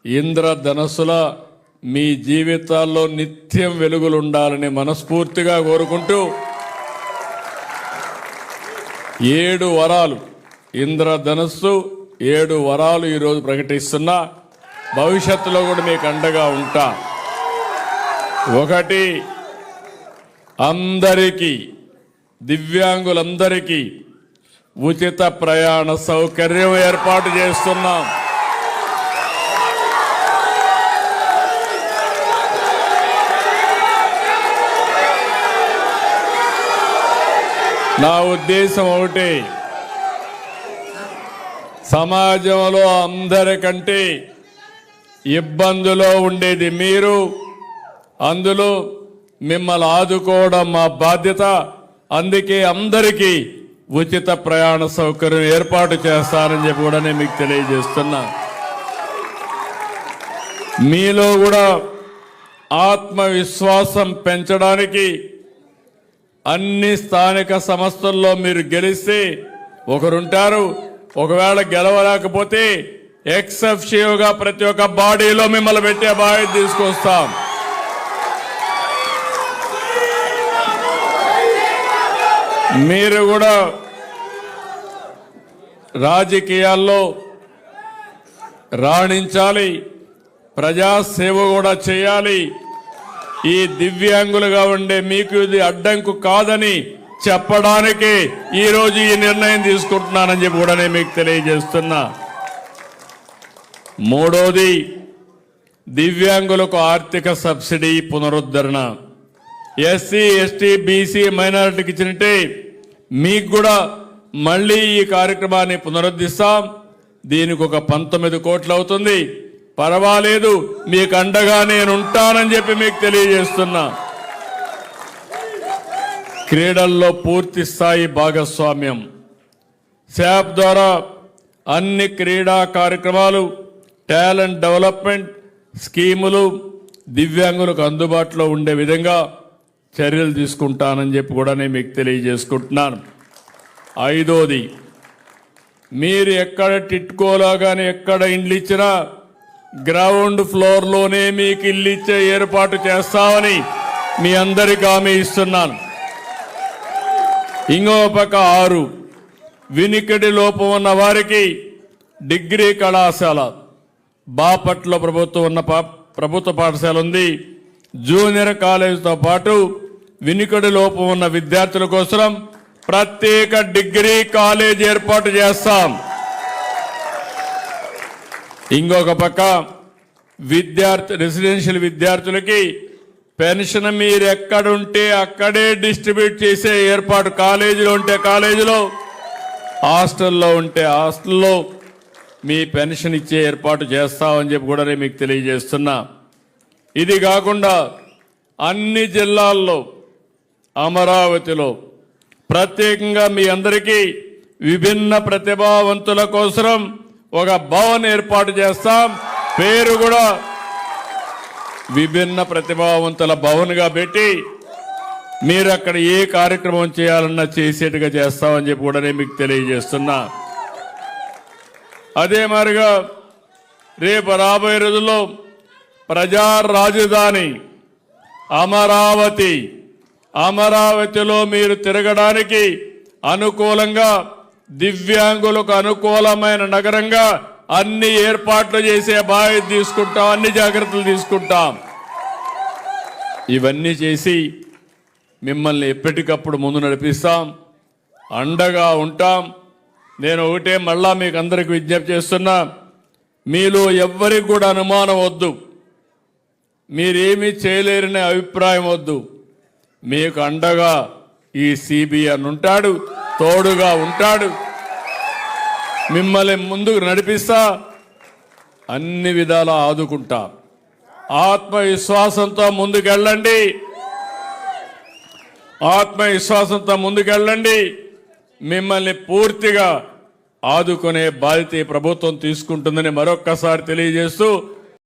ఇంద్రధనస్సుల మీ జీవితాల్లో నిత్యం వెలుగులుండాలని మనస్ఫూర్తిగా కోరుకుంటూ 7 వరాలు ఇంద్రధనస్సు 7 వరాలు ఈరోజు ప్రకటిస్తున్నా. భవిష్యత్తులో కూడా మీకు అండగా ఉంటా. 1, అందరికీ దివ్యాంగులందరికీ ఉచిత ప్రయాణ సౌకర్యం ఏర్పాటు చేస్తున్నాం. నా ఉద్దేశం ఒకటి, సమాజంలో అందరికంటే ఇబ్బందులో ఉండేది మీరు. అందులో మిమ్మల్ని ఆదుకోవడం మా బాధ్యత. అందుకే అందరికీ ఉచిత ప్రయాణ సౌకర్యం ఏర్పాటు చేస్తానని చెప్పి కూడా నేను మీకు తెలియజేస్తున్నా. మీలో కూడా ఆత్మవిశ్వాసం పెంచడానికి అన్ని స్థానిక సంస్థల్లో మీరు గెలిస్తే ఒకరుంటారు. ఒకవేళ గెలవలేకపోతే ఎక్సెప్షియోగా ప్రతి ఒక్క బాడీలో మిమ్మల్ని పెట్టే బాధ్యత తీసుకొస్తాం. మీరు కూడా రాజకీయాల్లో రాణించాలి, ప్రజాసేవ కూడా చేయాలి. ఈ దివ్యాంగులుగా ఉండే మీకు ఇది అడ్డంకు కాదని చెప్పడానికి ఈరోజు ఈ నిర్ణయం తీసుకుంటున్నానని చెప్పి కూడా నేను మీకు తెలియజేస్తున్నా. 3వది, దివ్యాంగులకు ఆర్థిక సబ్సిడీ పునరుద్ధరణ. ఎస్సీ, ఎస్టీ, బీసీ, మైనారిటీకి ఇచ్చినట్టే మీకు కూడా మళ్ళీ ఈ కార్యక్రమాన్ని పునరుద్ధరిస్తాం. దీనికి ఒక 19 కోట్లు అవుతుంది. పర్వాలేదు, మీకు అండగా నేను ఉంటానని చెప్పి మీకు తెలియజేస్తున్నా. క్రీడల్లో పూర్తి స్థాయి భాగస్వామ్యం. శాప్ ద్వారా అన్ని క్రీడా కార్యక్రమాలు, టాలెంట్ డెవలప్మెంట్ స్కీములు దివ్యాంగులకు అందుబాటులో ఉండే విధంగా చర్యలు తీసుకుంటానని చెప్పి కూడా నేను మీకు తెలియజేసుకుంటున్నాను. 5వది, మీరు ఎక్కడ టిట్కోలా కానీ ఎక్కడ ఇండ్లు ఇచ్చినా గ్రౌండ్ ఫ్లోర్లోనే మీకు ఇల్లు ఇచ్చే ఏర్పాటు చేస్తామని మీ అందరికీ హామీ ఇస్తున్నాను. ఇంకో పక్క 6, వినికిడి లోపం ఉన్న వారికి డిగ్రీ కళాశాల. బాపట్ల ప్రభుత్వ పాఠశాల ఉంది. జూనియర్ కాలేజీతో పాటు వినికిడి లోపం ఉన్న విద్యార్థుల కోసం ప్రత్యేక డిగ్రీ కాలేజ్ ఏర్పాటు చేస్తాం. ఇంకొక పక్క రెసిడెన్షియల్ విద్యార్థులకి పెన్షన్ మీరు ఎక్కడుంటే అక్కడే డిస్ట్రిబ్యూట్ చేసే ఏర్పాటు, కాలేజీలో ఉంటే కాలేజీలో, హాస్టల్లో ఉంటే హాస్టల్లో మీ పెన్షన్ ఇచ్చే ఏర్పాటు చేస్తామని చెప్పి కూడా నేను మీకు తెలియజేస్తున్నా. ఇది కాకుండా అన్ని జిల్లాల్లో, అమరావతిలో ప్రత్యేకంగా మీ అందరికీ విభిన్న ప్రతిభావంతుల కోసం ఒక భవన్ ఏర్పాటు చేస్తాం. పేరు కూడా విభిన్న ప్రతిభావంతుల భవన్గా పెట్టి మీరు అక్కడ ఏ కార్యక్రమం చేయాలన్నా చేసేట్టుగా చేస్తామని చెప్పి కూడా నేను మీకు తెలియజేస్తున్నా. అదే మాదిరిగా రేపు రాబోయే రోజుల్లో ప్రజా రాజధాని అమరావతిలో మీరు తిరగడానికి అనుకూలంగా, దివ్యాంగులకు అనుకూలమైన నగరంగా అన్ని ఏర్పాట్లు చేసే బాధ్యత తీసుకుంటాం, అన్ని జాగ్రత్తలు తీసుకుంటాం. ఇవన్నీ చేసి మిమ్మల్ని ఎప్పటికప్పుడు ముందు నడిపిస్తాం, అండగా ఉంటాం. నేను ఒకటే మళ్ళా మీకు అందరికి విజ్ఞప్తి చేస్తున్నా, మీలో ఎవ్వరికి కూడా అనుమానం వద్దు, మీరేమీ చేయలేరనే అభిప్రాయం వద్దు. మీకు అండగా ఈ సిబిఎన్ ఉంటాడు, తోడుగా ఉంటాడు, మిమ్మల్ని ముందుకు నడిపిస్తా, అన్ని విధాలా ఆదుకుంటా. ఆత్మవిశ్వాసంతో ముందుకెళ్ళండి. మిమ్మల్ని పూర్తిగా ఆదుకునే బాధ్యత ప్రభుత్వం తీసుకుంటుందని మరొక్కసారి తెలియజేస్తూ